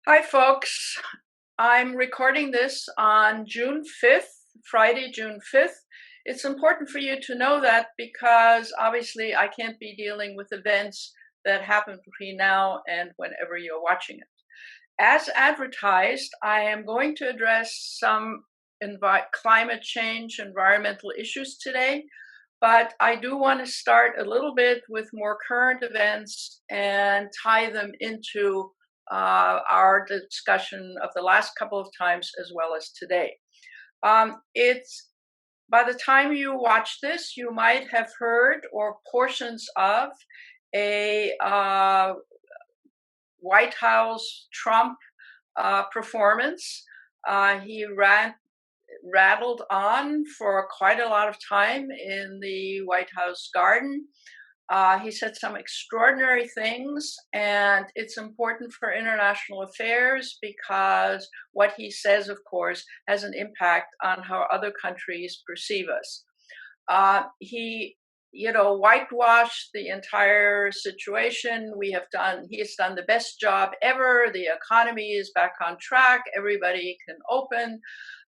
Hi, folks. I'm recording this on June 5th, Friday, June 5th. It's important for you to know that because obviously I can't be dealing with events that happen between now and whenever you're watching it. As advertised, I am going to address some climate change, environmental issues today, but I do want to start a little bit with more current events and tie them into our discussion of the last couple of times as well as today. It's by the time you watch this, you might have heard or portions of a White House Trump performance. He rattled on for quite a lot of time in the White House garden. He said some extraordinary things, and it's important for international affairs because what he says, of course, has an impact on how other countries perceive us. He whitewashed the entire situation. He has done the best job ever. The economy is back on track. Everybody can open.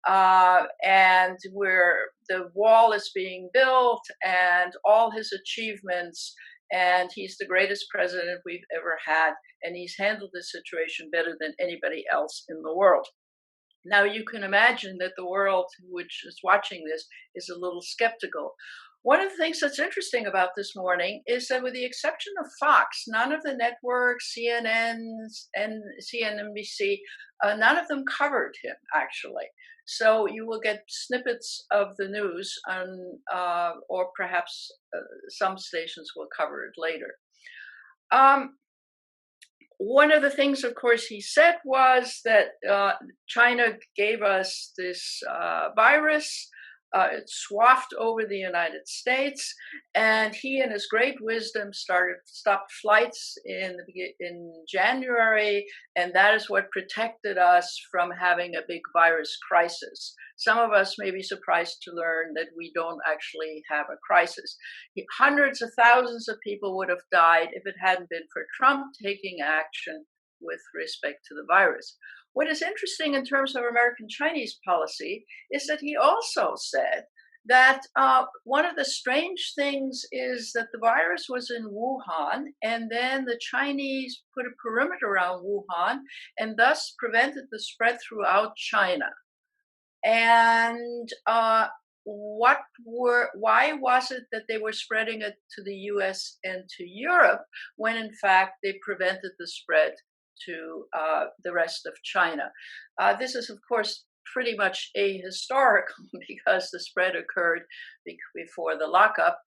And where the wall is being built and all his achievements. And he's the greatest president we've ever had. And he's handled this situation better than anybody else in the world. Now, you can imagine that the world which is watching this is a little skeptical. One of the things that's interesting about this morning is that, with the exception of Fox, none of the networks, CNN and CNBC, none of them covered him, actually. So you will get snippets of the news, or perhaps some stations will cover it later. One of the things, of course, he said was that China gave us this virus. It swathed over the United States, and he, in his great wisdom, stopped flights in January, and that is what protected us from having a big virus crisis. Some of us may be surprised to learn that we don't actually have a crisis. Hundreds of thousands of people would have died if it hadn't been for Trump taking action with respect to the virus. What is interesting in terms of American-Chinese policy is that he also said that one of the strange things is that the virus was in Wuhan, and then the Chinese put a perimeter around Wuhan and thus prevented the spread throughout China. And why was it that they were spreading it to the US and to Europe when in fact they prevented the spread to the rest of China? This is, of course, pretty much ahistorical because the spread occurred before the lockup,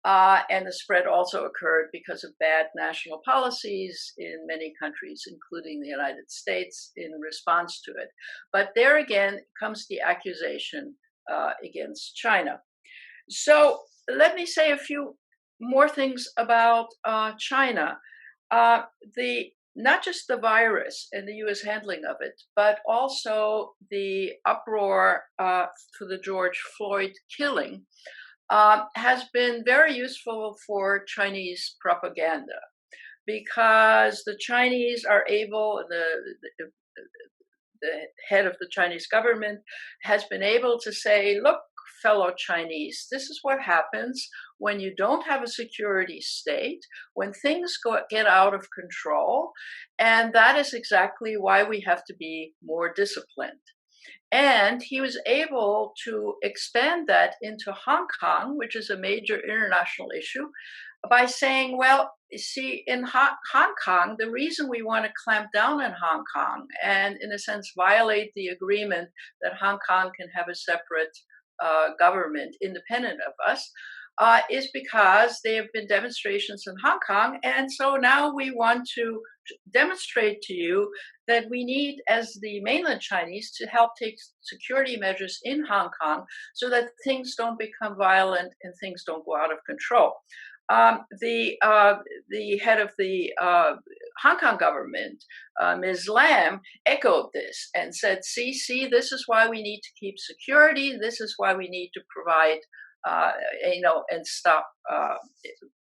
and the spread also occurred because of bad national policies in many countries, including the United States, in response to it. But there again comes the accusation against China. So let me say a few more things about China. Not just the virus and the U.S. handling of it, but also the uproar for the George Floyd killing has been very useful for Chinese propaganda, because the Chinese are able, the head of the Chinese government has been able to say, look, fellow Chinese, this is what happens when you don't have a security state, when things get out of control, and that is exactly why we have to be more disciplined. And he was able to expand that into Hong Kong, which is a major international issue, by saying, well, you see, in Hong Kong, the reason we want to clamp down in Hong Kong and, in a sense, violate the agreement that Hong Kong can have a separate government independent of us, is because there have been demonstrations in Hong Kong. And so now we want to demonstrate to you that we need, as the mainland Chinese, to help take security measures in Hong Kong so that things don't become violent and things don't go out of control. The head of the Hong Kong government, Ms. Lam, echoed this and said, see, this is why we need to keep security. This is why we need to provide, and stop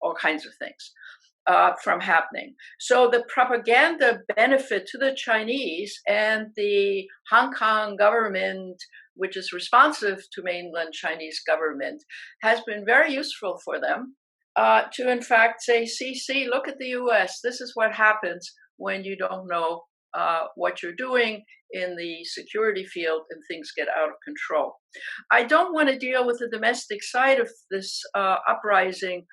all kinds of things. from happening. So the propaganda benefit to the Chinese and the Hong Kong government, which is responsive to mainland Chinese government, has been very useful for them to in fact say, see, look at the US. This is what happens when you don't know what you're doing in the security field and things get out of control. I don't want to deal with the domestic side of this uprising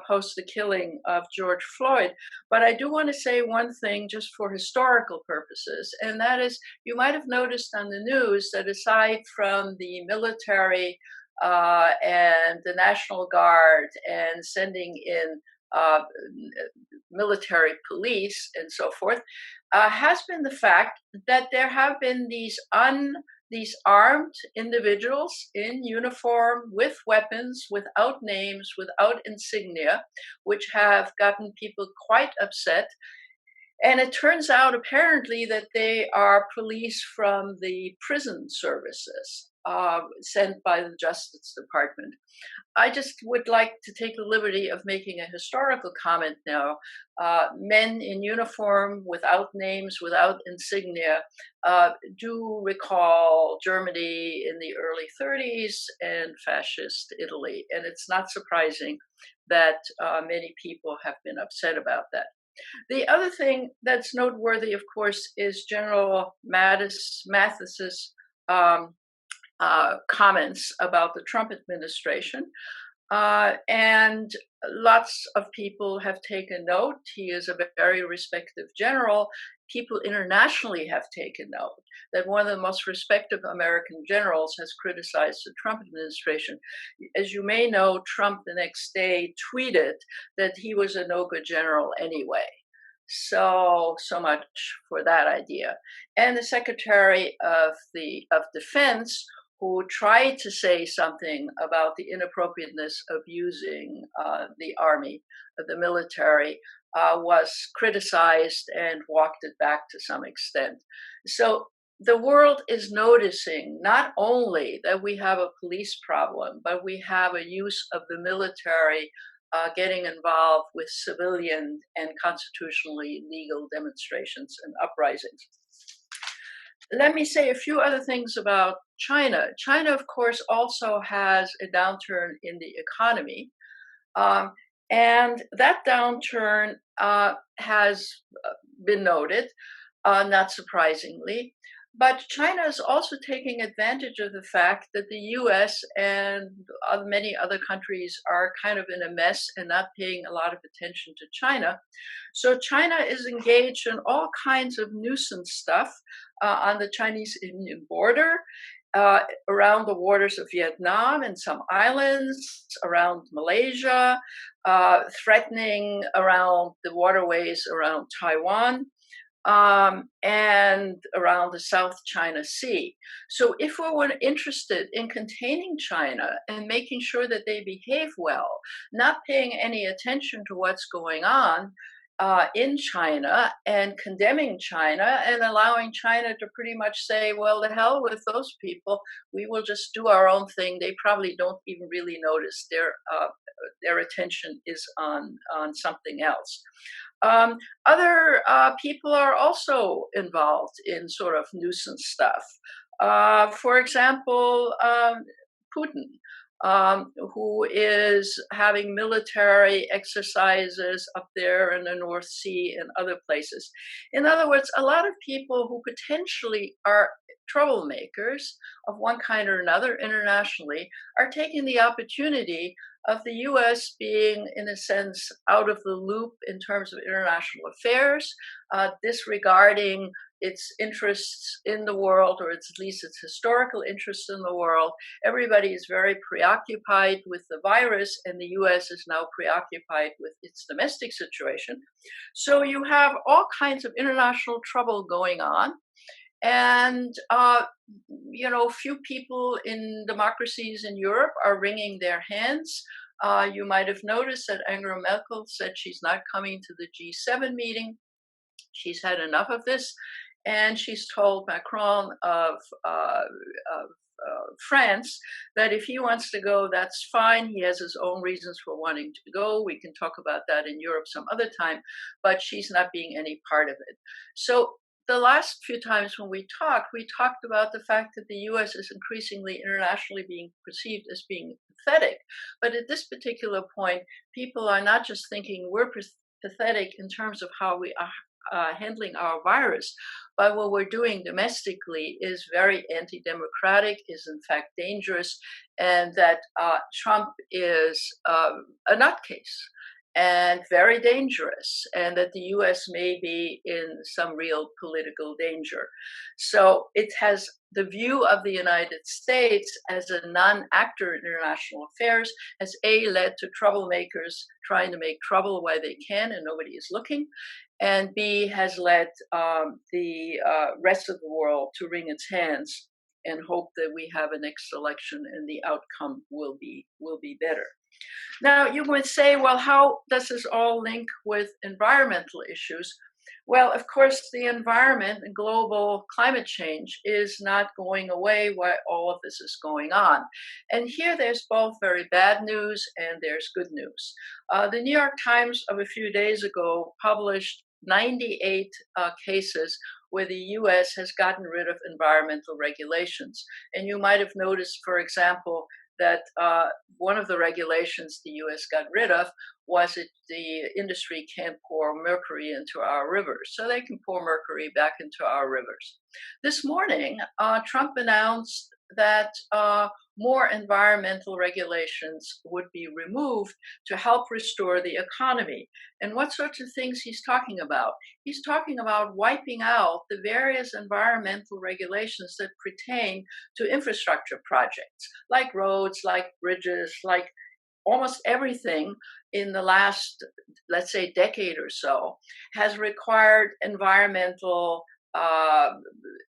post the killing of George Floyd. But I do want to say one thing just for historical purposes, and that is you might have noticed on the news that aside from the military and the National Guard and sending in military police and so forth, has been the fact that there have been these armed individuals in uniform with weapons, without names, without insignia, which have gotten people quite upset. And it turns out apparently that they are police from the prison services sent by the Justice Department. I just would like to take the liberty of making a historical comment now. Men in uniform, without names, without insignia, do recall Germany in the early 30s and fascist Italy. And it's not surprising that many people have been upset about that. The other thing that's noteworthy, of course, is General Mathis's comments about the Trump administration. And lots of people have taken note. He is a very respected general. People internationally have taken note that one of the most respected American generals has criticized the Trump administration. As you may know, Trump the next day tweeted that he was a no good general anyway. So much for that idea. And the Secretary of Defense, who tried to say something about the inappropriateness of using the army, the military, was criticized and walked it back to some extent. So the world is noticing not only that we have a police problem, but we have a use of the military getting involved with civilian and constitutionally legal demonstrations and uprisings. Let me say a few other things about China. China, of course, also has a downturn in the economy. And that downturn has been noted, not surprisingly. But China is also taking advantage of the fact that the US and many other countries are kind of in a mess and not paying a lot of attention to China. So China is engaged in all kinds of nuisance stuff on the Chinese-Indian border, around the waters of Vietnam and some islands, around Malaysia, threatening around the waterways around Taiwan. And around the South China Sea. So if we were interested in containing China and making sure that they behave well, not paying any attention to what's going on in China and condemning China and allowing China to pretty much say, well, the hell with those people, we will just do our own thing. They probably don't even really notice their attention is on something else. Other people are also involved in sort of nuisance stuff. For example, Putin, who is having military exercises up there in the North Sea and other places. In other words, a lot of people who potentially are troublemakers of one kind or another internationally are taking the opportunity of the US being, in a sense, out of the loop in terms of international affairs, disregarding its interests in the world, or at least its historical interests in the world. Everybody is very preoccupied with the virus, and the US is now preoccupied with its domestic situation. So you have all kinds of international trouble going on. And, few people in democracies in Europe are wringing their hands. You might have noticed that Angela Merkel said she's not coming to the G7 meeting. She's had enough of this. And she's told Macron of France, that if he wants to go, that's fine. He has his own reasons for wanting to go. We can talk about that in Europe some other time, but she's not being any part of it. So the last few times when we talked about the fact that the US is increasingly internationally being perceived as being pathetic. But at this particular point, people are not just thinking we're pathetic in terms of how we are handling our virus, but what we're doing domestically is very anti-democratic, is in fact dangerous, and that Trump is a nutcase and very dangerous, and that the US may be in some real political danger. So it has the view of the United States as a non-actor in international affairs has led to troublemakers trying to make trouble while they can and nobody is looking, and B, has led the rest of the world to wring its hands and hope that we have a next election and the outcome will be better. Now, you would say, well, how does this all link with environmental issues? Well, of course, the environment and global climate change is not going away while all of this is going on. And here there's both very bad news and there's good news. The New York Times of a few days ago published 98 cases where the US has gotten rid of environmental regulations. And you might have noticed, for example, that one of the regulations the US got rid of was that the industry can't pour mercury into our rivers. So they can pour mercury back into our rivers. This morning, Trump announced that more environmental regulations would be removed to help restore the economy. And what sorts of things he's talking about? He's talking about wiping out the various environmental regulations that pertain to infrastructure projects, like roads, like bridges, like almost everything in the last, let's say, decade or so has required environmental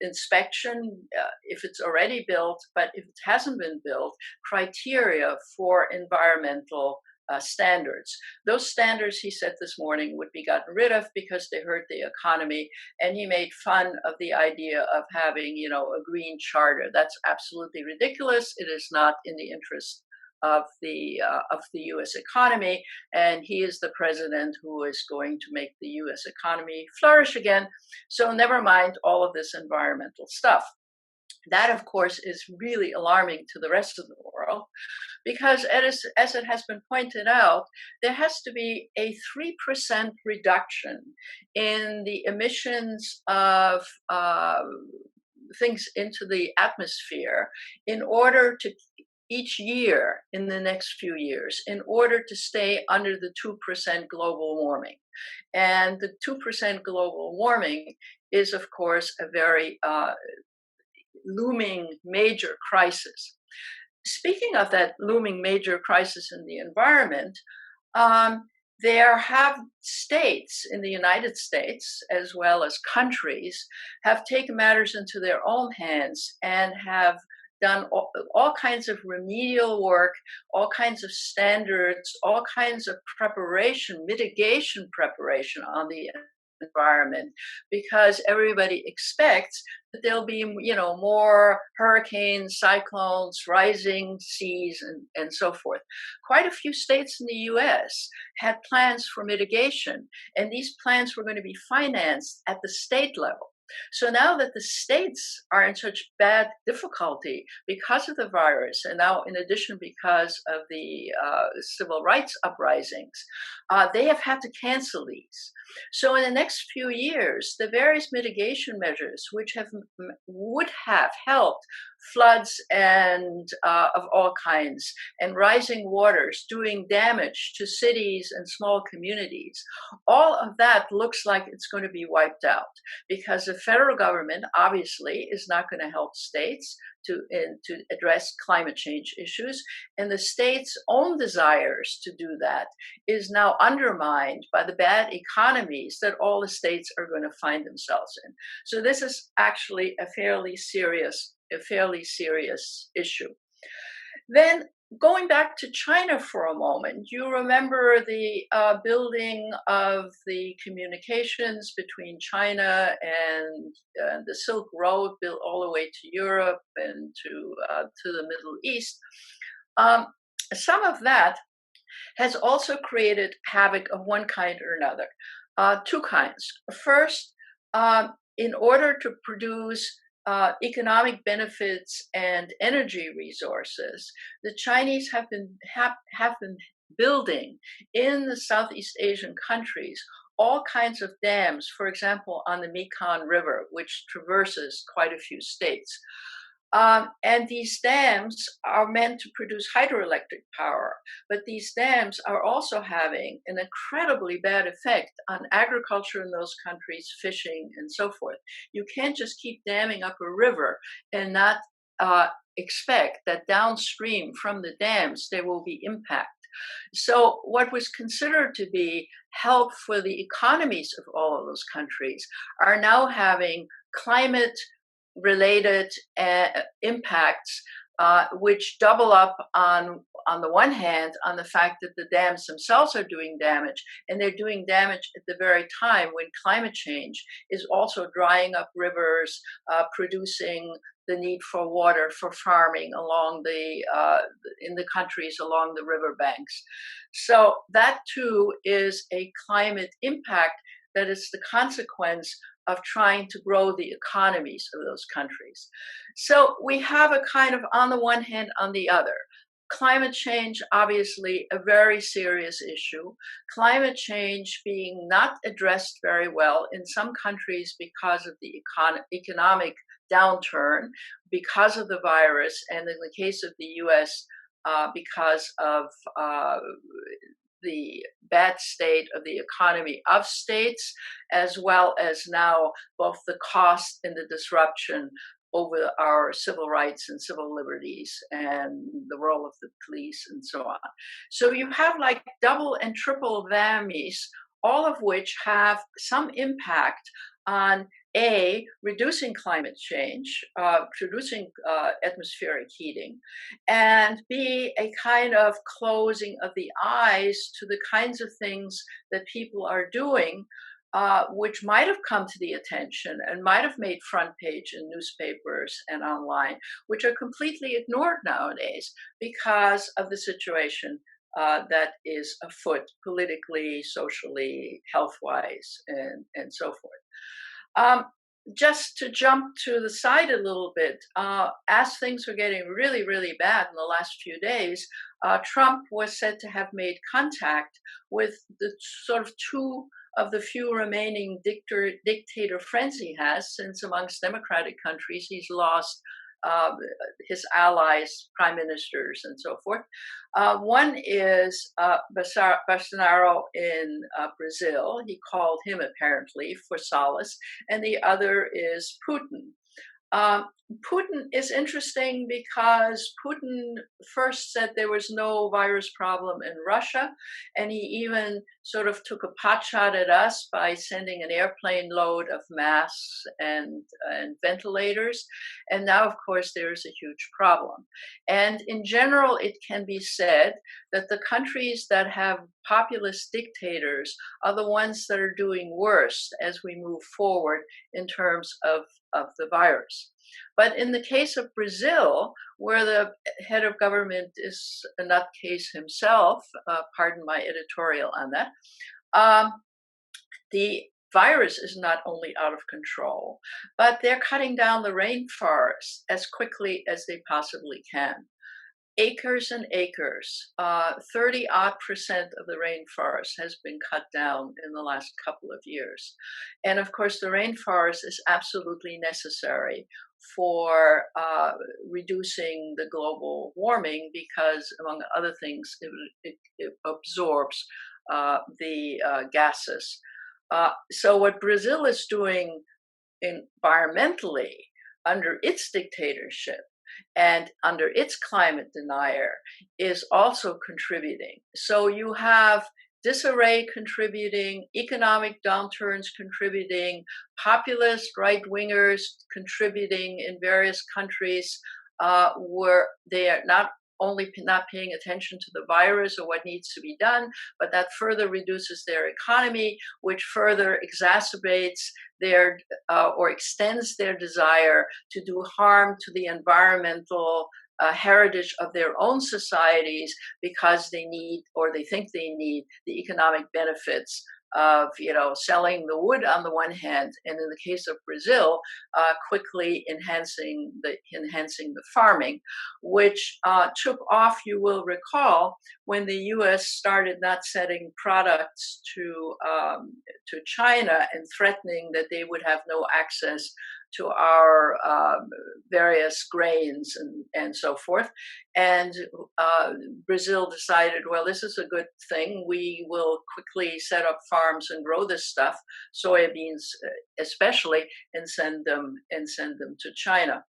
inspection if it's already built, but if it hasn't been built, criteria for environmental standards. Those standards, he said this morning, would be gotten rid of because they hurt the economy, and he made fun of the idea of having, a green charter. That's absolutely ridiculous. It is not in the interest of the U.S. economy, and he is the president who is going to make the U.S. economy flourish again. So never mind all of this environmental stuff. That, of course, is really alarming to the rest of the world, because as it has been pointed out, there has to be a 3% reduction in the emissions of things into the atmosphere in order to each year in the next few years in order to stay under the 2% global warming. And the 2% global warming is, of course, a very looming major crisis. Speaking of that looming major crisis in the environment, there have states in the United States, as well as countries, have taken matters into their own hands and have done all kinds of remedial work, all kinds of standards, all kinds of preparation, mitigation preparation on the environment, because everybody expects that there'll be, more hurricanes, cyclones, rising seas, and so forth. Quite a few states in the US had plans for mitigation, and these plans were going to be financed at the state level. So now that the states are in such bad difficulty because of the virus, and now in addition because of the civil rights uprisings, they have had to cancel these. So in the next few years, the various mitigation measures which would have helped floods and of all kinds and rising waters doing damage to cities and small communities, all of that looks like it's going to be wiped out, because the federal government obviously is not going to help states to address climate change issues, and the states' own desires to do that is now undermined by the bad economies that all the states are going to find themselves in. So this is actually a fairly serious issue. Then going back to China for a moment, you remember the building of the communications between China and the Silk Road, built all the way to Europe and to the Middle East. Um, some of that has also created havoc of one kind or another. Two kinds. First, in order to produce economic benefits and energy resources, the Chinese have been building in the Southeast Asian countries all kinds of dams, for example, on the Mekong River, which traverses quite a few states. And these dams are meant to produce hydroelectric power, but these dams are also having an incredibly bad effect on agriculture in those countries, fishing, and so forth. You can't just keep damming up a river and not expect that downstream from the dams there will be impact. So, what was considered to be help for the economies of all of those countries are now having climate related impacts, which double up on the one hand on the fact that the dams themselves are doing damage, and they're doing damage at the very time when climate change is also drying up rivers, producing the need for water for farming along in the countries along the riverbanks. So that too is a climate impact that is the consequence of trying to grow the economies of those countries. So we have a kind of on the one hand, on the other. Climate change, obviously, a very serious issue. Climate change being not addressed very well in some countries because of the economic downturn, because of the virus, and in the case of the US, because of the bad state of the economy of states, as well as now both the cost and the disruption over our civil rights and civil liberties and the role of the police and so on. So you have like double and triple whammies, all of which have some impact on A, reducing climate change, reducing atmospheric heating, and B, a kind of closing of the eyes to the kinds of things that people are doing, which might have come to the attention and might have made front page in newspapers and online, which are completely ignored nowadays because of the situation that is afoot politically, socially, health-wise, and so forth. Just to jump to the side a little bit, as things were getting really, really bad in the last few days, Trump was said to have made contact with the sort of two of the few remaining dictator friends he has, since amongst democratic countries he's lost his allies, prime ministers, and so forth. One is Bolsonaro in Brazil. He called him apparently for solace, and the other is Putin. Putin is interesting because Putin first said there was no virus problem in Russia, and he even sort of took a potshot at us by sending an airplane load of masks and ventilators. And now, of course, there is a huge problem. And in general, it can be said that the countries that have populist dictators are the ones that are doing worst as we move forward in terms of the virus. But in the case of Brazil, where the head of government is a nutcase himself, pardon my editorial on that, the virus is not only out of control, but they're cutting down the rainforest as quickly as they possibly can. Acres and acres, 30-odd% of the rainforest has been cut down in the last couple of years. And of course, the rainforest is absolutely necessary for reducing the global warming because, among other things, it absorbs the gases. So what Brazil is doing environmentally under its dictatorship and under its climate denier is also contributing. So you have disarray contributing, economic downturns contributing, populist right-wingers contributing in various countries where they are not only not paying attention to the virus or what needs to be done, but that further reduces their economy, which further exacerbates their or extends their desire to do harm to the environmental heritage of their own societies because they need or they think they need the economic benefits of selling the wood on the one hand, and in the case of Brazil, quickly enhancing the farming, which took off. You will recall when the U.S. started not sending products to China and threatening that they would have no access to our various grains and so forth. And Brazil decided, well, this is a good thing. We will quickly set up farms and grow this stuff, soybeans especially, and send them to China.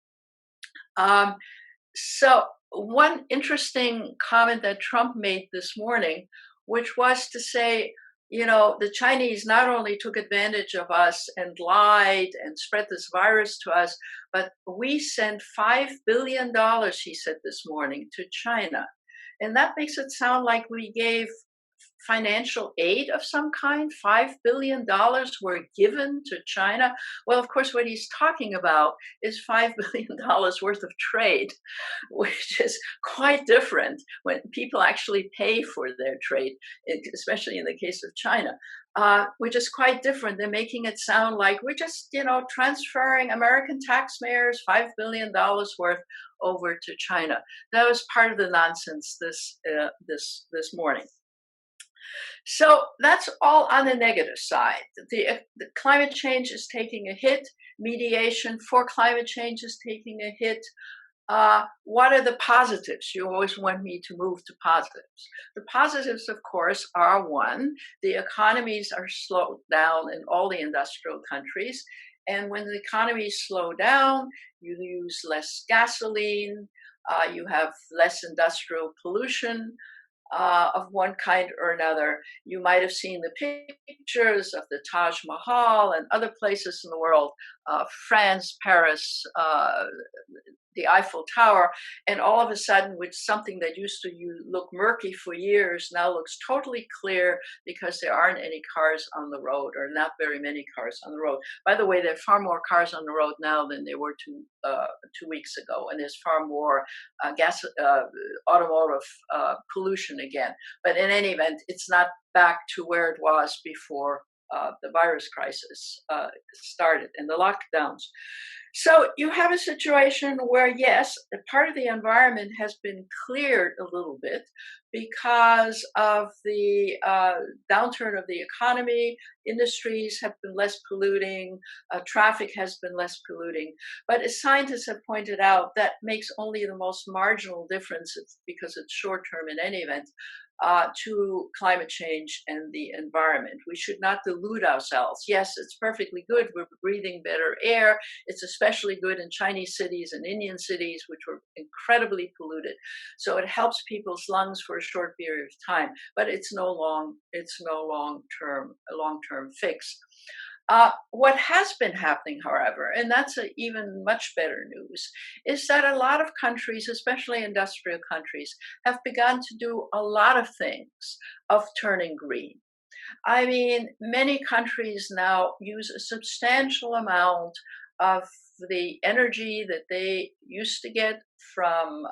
So one interesting comment that Trump made this morning, which was to say, the Chinese not only took advantage of us and lied and spread this virus to us, but we sent $5 billion, he said this morning, to China. And that makes it sound like we gave financial aid of some kind. $5 billion were given to China. Well, of course, what he's talking about is $5 billion worth of trade, which is quite different when people actually pay for their trade, especially in the case of China, which is quite different than making it sound like we're just, transferring American taxpayers $5 billion worth over to China. That was part of the nonsense this morning. So that's all on the negative side. The climate change is taking a hit. Mediation for climate change is taking a hit. What are the positives? You always want me to move to positives. The positives, of course, are one, the economies are slowed down in all the industrial countries. And when the economies slow down, you use less gasoline, you have less industrial pollution of one kind or another. You might have seen the pictures of the Taj Mahal and other places in the world, France, Paris, the Eiffel Tower, and all of a sudden, which something that used to look murky for years now looks totally clear because there aren't any cars on the road, or not very many cars on the road. By the way, there are far more cars on the road now than there were 2 weeks ago, and there's far more automotive pollution again. But in any event, it's not back to where it was before the virus crisis started and the lockdowns. So you have a situation where, yes, a part of the environment has been cleared a little bit because of the downturn of the economy. Industries have been less polluting, traffic has been less polluting. But as scientists have pointed out, that makes only the most marginal difference because it's short term in any event. To climate change and the environment. We should not delude ourselves. Yes, it's perfectly good. We're breathing better air. It's especially good in Chinese cities and Indian cities, which were incredibly polluted. So it helps people's lungs for a short period of time, but it's no long-term fix. What has been happening, however, and that's even much better news, is that a lot of countries, especially industrial countries, have begun to do a lot of things of turning green. I mean, many countries now use a substantial amount of the energy that they used to get from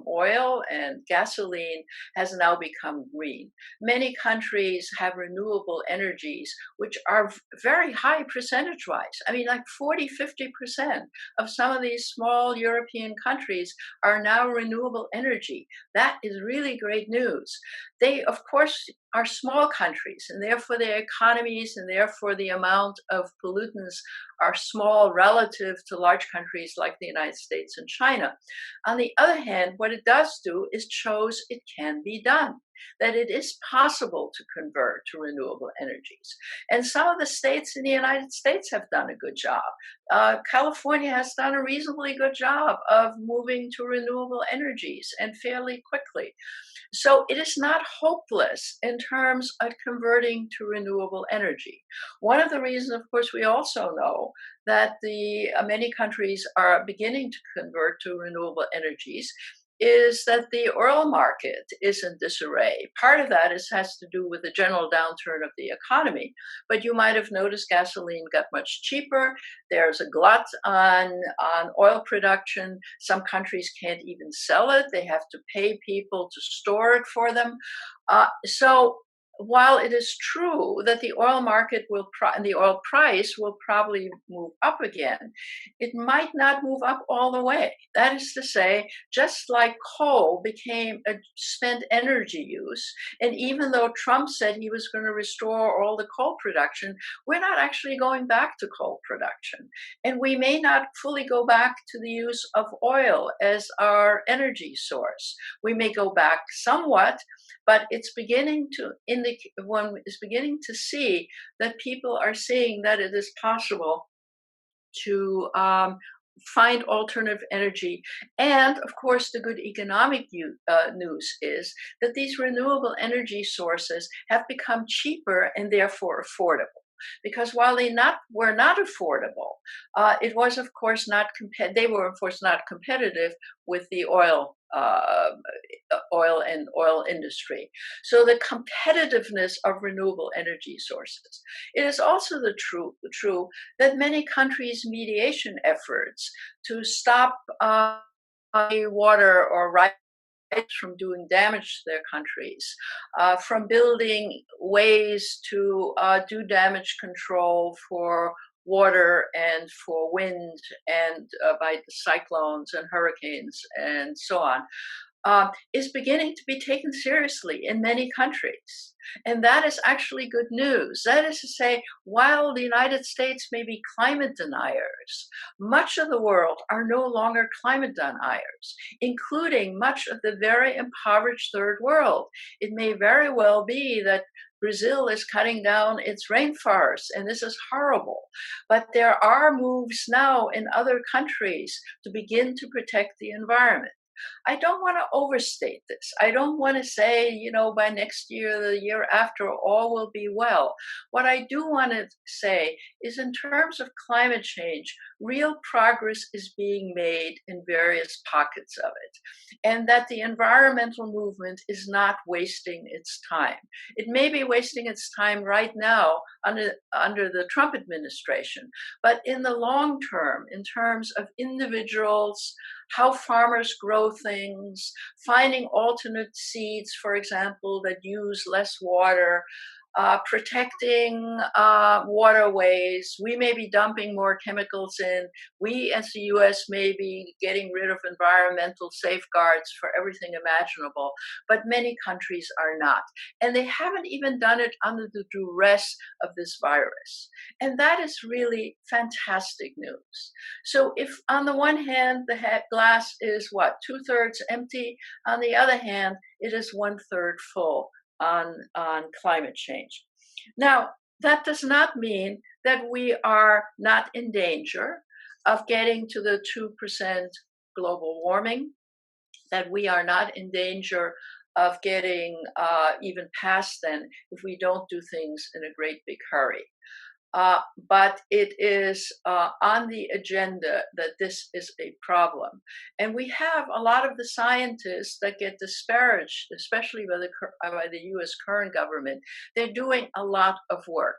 oil and gasoline has now become green. Many countries have renewable energies, which are very high percentage-wise. I mean, like 40–50% of some of these small European countries are now renewable energy. That is really great news. They, of course, are small countries, and therefore their economies and therefore the amount of pollutants are small relative to large countries like the United States and China. On the other hand, what it does do is shows it can be done, that it is possible to convert to renewable energies. And some of the states in the United States have done a good job. California has done a reasonably good job of moving to renewable energies and fairly quickly. So it is not hopeless in terms of converting to renewable energy. One of the reasons, of course, we also know that many countries are beginning to convert to renewable energies is that the oil market is in disarray. Part of that has to do with the general downturn of the economy. But you might have noticed gasoline got much cheaper. There's a glut on oil production. Some countries can't even sell it. They have to pay people to store it for them. So while it is true that the oil market and the oil price will probably move up again, it might not move up all the way. That is to say, just like coal became a spent energy use, and even though Trump said he was going to restore all the coal production, we're not actually going back to coal production. And we may not fully go back to the use of oil as our energy source. We may go back somewhat, but it's beginning to one is beginning to see that people are seeing that it is possible to find alternative energy. And of course, the good economic news is that these renewable energy sources have become cheaper and therefore affordable. Because while they were not affordable, it was of course not they were of course not competitive with the oil and oil industry. So the competitiveness of renewable energy sources. It is also true that many countries' mediation efforts to stop water or rights from doing damage to their countries, from building ways to do damage control for water and for wind and by the cyclones and hurricanes and so on, is beginning to be taken seriously in many countries. And that is actually good news. That is to say, while the United States may be climate deniers, much of the world are no longer climate deniers, including much of the very impoverished third world. It may very well be that Brazil is cutting down its rainforests, and this is horrible. But there are moves now in other countries to begin to protect the environment. I don't want to overstate this. I don't want to say, by next year, the year after, all will be well. What I do want to say is in terms of climate change, real progress is being made in various pockets of it, and that the environmental movement is not wasting its time. It may be wasting its time right now under the Trump administration, but in the long term, in terms of individuals, how farmers grow things, finding alternate seeds, for example, that use less water, protecting waterways. We may be dumping more chemicals in. We as the US may be getting rid of environmental safeguards for everything imaginable, but many countries are not. And they haven't even done it under the duress of this virus. And that is really fantastic news. So if on the one hand, the glass is 2/3 empty, on the other hand, it is 1/3 full on climate change. Now, that does not mean that we are not in danger of getting to the 2% global warming, that we are not in danger of getting even past then if we don't do things in a great big hurry. But it is on the agenda that this is a problem. And we have a lot of the scientists that get disparaged, especially by the US current government. They're doing a lot of work.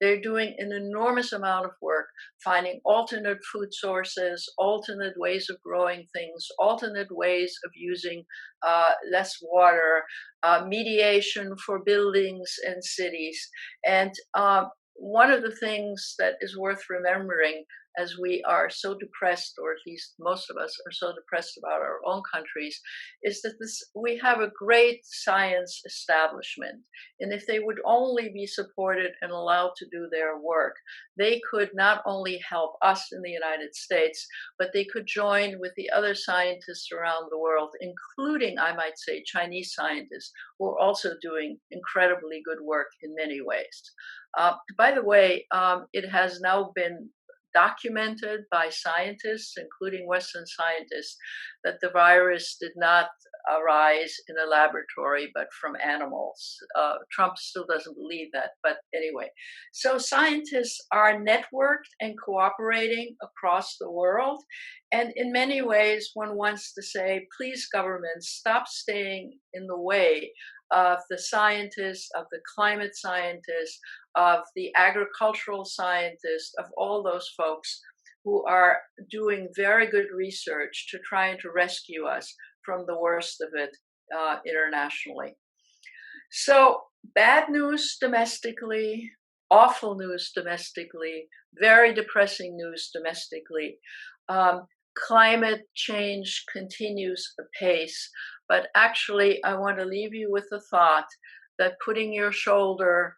They're doing an enormous amount of work finding alternate food sources, alternate ways of growing things, alternate ways of using less water, mediation for buildings and cities. And one of the things that is worth remembering as we are so depressed, or at least most of us are so depressed about our own countries, is that we have a great science establishment. And if they would only be supported and allowed to do their work, they could not only help us in the United States, but they could join with the other scientists around the world, including, I might say, Chinese scientists, who are also doing incredibly good work in many ways. By the way, it has now been documented by scientists, including Western scientists, that the virus did not arise in a laboratory, but from animals. Trump still doesn't believe that, but anyway. So scientists are networked and cooperating across the world. And in many ways, one wants to say, please, governments, stop staying in the way of the scientists, of the climate scientists, of the agricultural scientists, of all those folks who are doing very good research to try to rescue us from the worst of it internationally. So bad news domestically, awful news domestically, very depressing news domestically. Climate change continues apace, but actually I want to leave you with the thought that putting your shoulder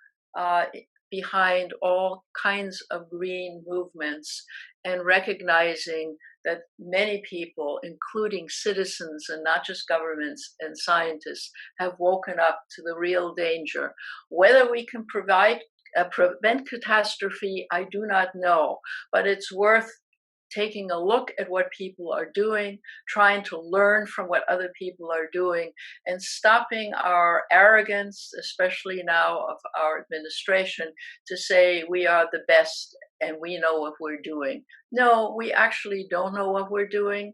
behind all kinds of green movements and recognizing that many people, including citizens and not just governments and scientists, have woken up to the real danger. Whether we can prevent catastrophe, I do not know, but it's worth taking a look at what people are doing, trying to learn from what other people are doing, and stopping our arrogance, especially now of our administration, to say we are the best and we know what we're doing. No, we actually don't know what we're doing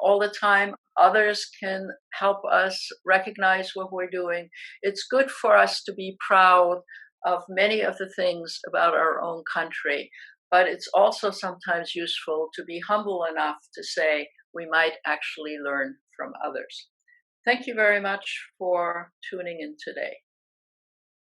all the time. Others can help us recognize what we're doing. It's good for us to be proud of many of the things about our own country. But it's also sometimes useful to be humble enough to say we might actually learn from others. Thank you very much for tuning in today.